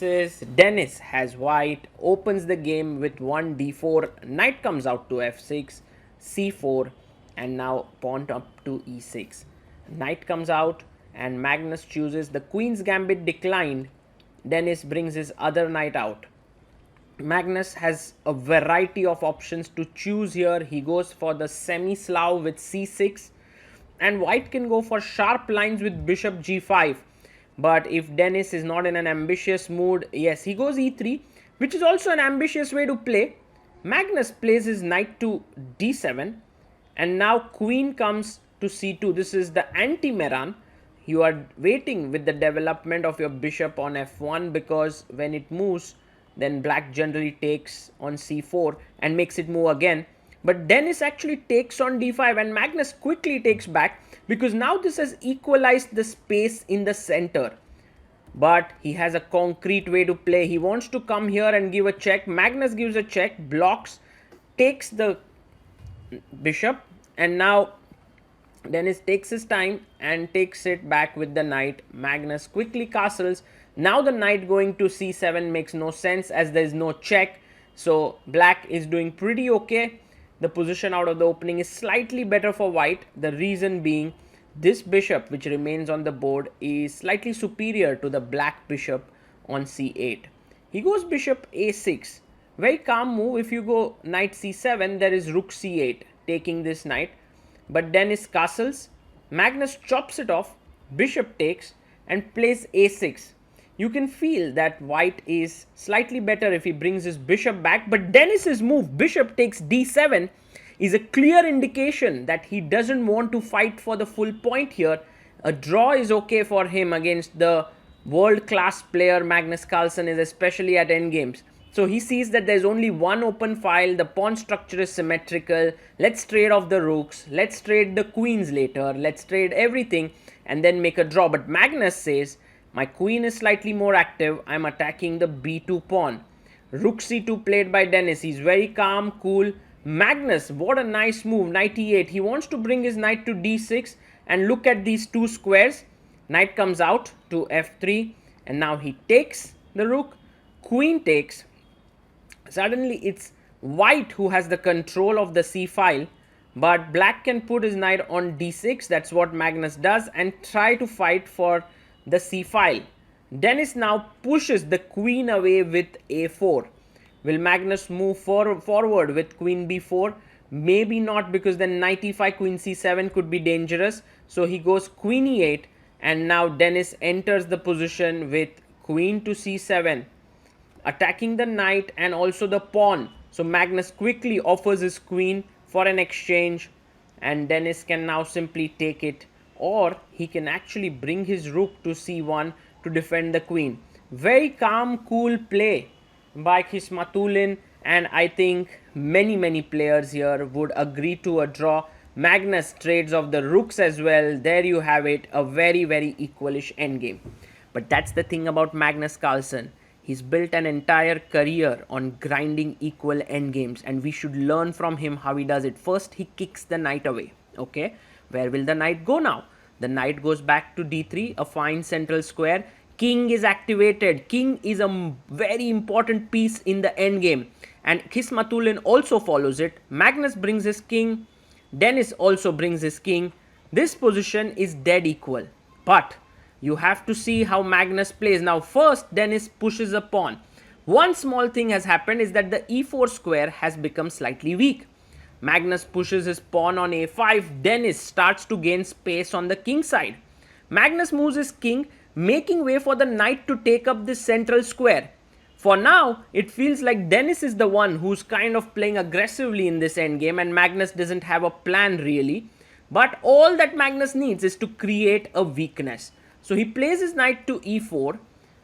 Is Denis has white, opens the game with 1 d4, knight comes out to f6, c4, and now pawn up to e6. Knight comes out, and Magnus chooses the queen's gambit declined. Denis brings his other knight out. Magnus has a variety of options to choose here. He goes for the semi-Slav with c6, and white can go for sharp lines with bishop g5. But if Denis is not in an ambitious mood, yes, he goes e3, which is also an ambitious way to play. Magnus plays his knight to d7, and now queen comes to c2. This is the anti-Meran. You are waiting with the development of your bishop on f1, because when it moves, then black generally takes on c4 and makes it move again. But Denis actually takes on d5, and Magnus quickly takes back, because now this has equalized the space in the center. But he has a concrete way to play. He wants to come here and give a check. Magnus gives a check, blocks, takes the bishop, and now Denis takes his time and takes it back with the knight. Magnus quickly castles. Now the knight going to c7 makes no sense, as there is no check. So black is doing pretty okay. The position out of the opening is slightly better for white. The reason being, this bishop which remains on the board is slightly superior to the black bishop on c8. He goes bishop a6. Very calm move. If you go knight c7, there is rook c8 taking this knight. But Denis castles. Magnus chops it off. Bishop takes and plays a6. You can feel that white is slightly better if he brings his bishop back. But Denis's move, bishop takes d7, is a clear indication that he doesn't want to fight for the full point here. A draw is okay for him against the world-class player Magnus Carlsen is, especially at endgames. So he sees that there's only one open file, the pawn structure is symmetrical, let's trade off the rooks, let's trade the queens later, let's trade everything and then make a draw. But Magnus says, my queen is slightly more active, I'm attacking the b2 pawn. Rook c2 played by Denis, he's very calm, cool. Magnus, what a nice move, knight e8. He wants to bring his knight to d6, and look at these two squares. Knight comes out to f3, and now he takes the rook, queen takes. Suddenly it's white who has the control of the c file, but black can put his knight on d6, that's what Magnus does, and try to fight for the c file. Denis now pushes the queen away with a4. Will Magnus move forward with queen b4? Maybe not, because then knight e5, queen c7 could be dangerous. So he goes queen e8, and now Denis enters the position with queen to c7, attacking the knight and also the pawn. So Magnus quickly offers his queen for an exchange, and Denis can now simply take it, or he can actually bring his rook to c1 to defend the queen. Very calm, cool play by Khismatullin, and I think many players here would agree to a draw. Magnus trades off the rooks as well. There you have it, a very equalish endgame. But that's the thing about Magnus Carlsen. He's built an entire career on grinding equal endgames, and we should learn from him how he does it. First, he kicks the knight away. Okay, where will the knight go now? The knight goes back to d3, a fine central square. King is activated. King is a very important piece in the endgame, and Khismatullin also follows it. Magnus brings his king. Denis also brings his king. This position is dead equal, but you have to see how Magnus plays. Now first, Denis pushes a pawn. One small thing has happened, is that the e4 square has become slightly weak. Magnus pushes his pawn on a5. Denis starts to gain space on the king side. Magnus moves his king, making way for the knight to take up this central square. For now, it feels like Denis is the one who's kind of playing aggressively in this endgame, and Magnus doesn't have a plan really. But all that Magnus needs is to create a weakness. So he plays his knight to e4,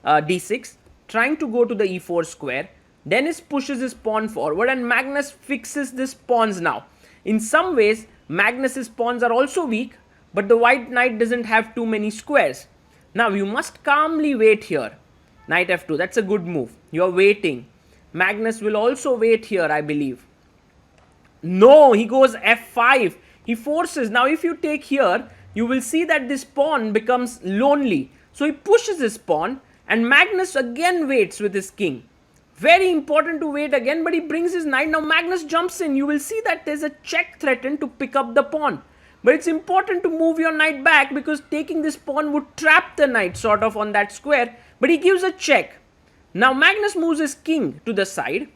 d6, trying to go to the e4 square. Denis pushes his pawn forward, and Magnus fixes these pawns now. In some ways, Magnus's pawns are also weak, but the white knight doesn't have too many squares. Now you must calmly wait here. Knight f2, that's a good move. You're waiting. Magnus will also wait here, I believe. No, he goes f5. He forces. Now if you take here, you will see that this pawn becomes lonely. So he pushes his pawn, And Magnus again waits with his king. Very important to wait again, but he brings his knight. Now Magnus jumps in. You will see that there's a check threatened to pick up the pawn. But it's important to move your knight back because taking this pawn would trap the knight sort of on that square. But he gives a check. Now Magnus moves his king to the side.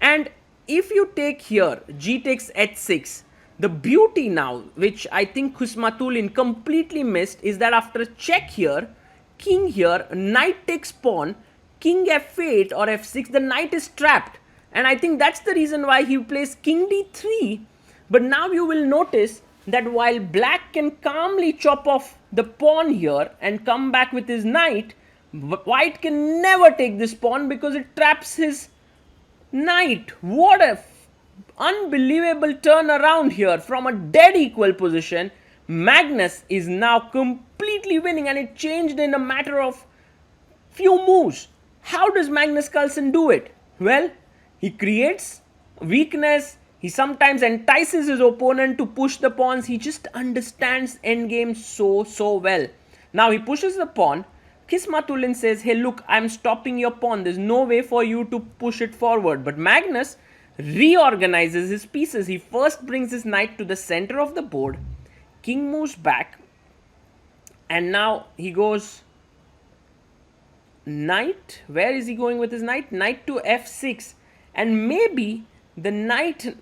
And if you take here, g takes h6, the beauty now, which I think Khismatullin completely missed, is that after a check here, king here, knight takes pawn, king f8 or f6, the knight is trapped. And I think that's the reason why he plays king d3. But now you will notice that while black can calmly chop off the pawn here and come back with his knight, white can never take this pawn because it traps his knight. What a unbelievable turnaround here from a dead equal position. Magnus is now completely winning, and it changed in a matter of few moves. How does Magnus Carlsen do it? Well, he creates weakness. He sometimes entices his opponent to push the pawns. He just understands endgame so well. Now he pushes the pawn. Khismatullin says, hey look, I'm stopping your pawn. There's no way for you to push it forward. But Magnus reorganizes his pieces. He first brings his knight to the center of the board. King moves back. And now he goes knight. Where is he going with his knight? Knight to f6. And maybe the knight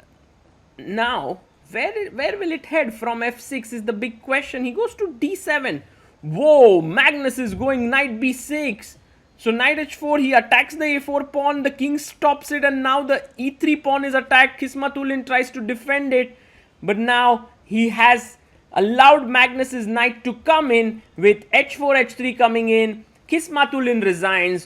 now, where will it head from f6 is the big question. He goes to d7. Whoa, Magnus is going knight b6. So knight h4, he attacks the a4 pawn, the king stops it, and now the e3 pawn is attacked. Khismatullin tries to defend it, but now he has allowed Magnus's knight to come in with h4, h3 coming in. Khismatullin resigns.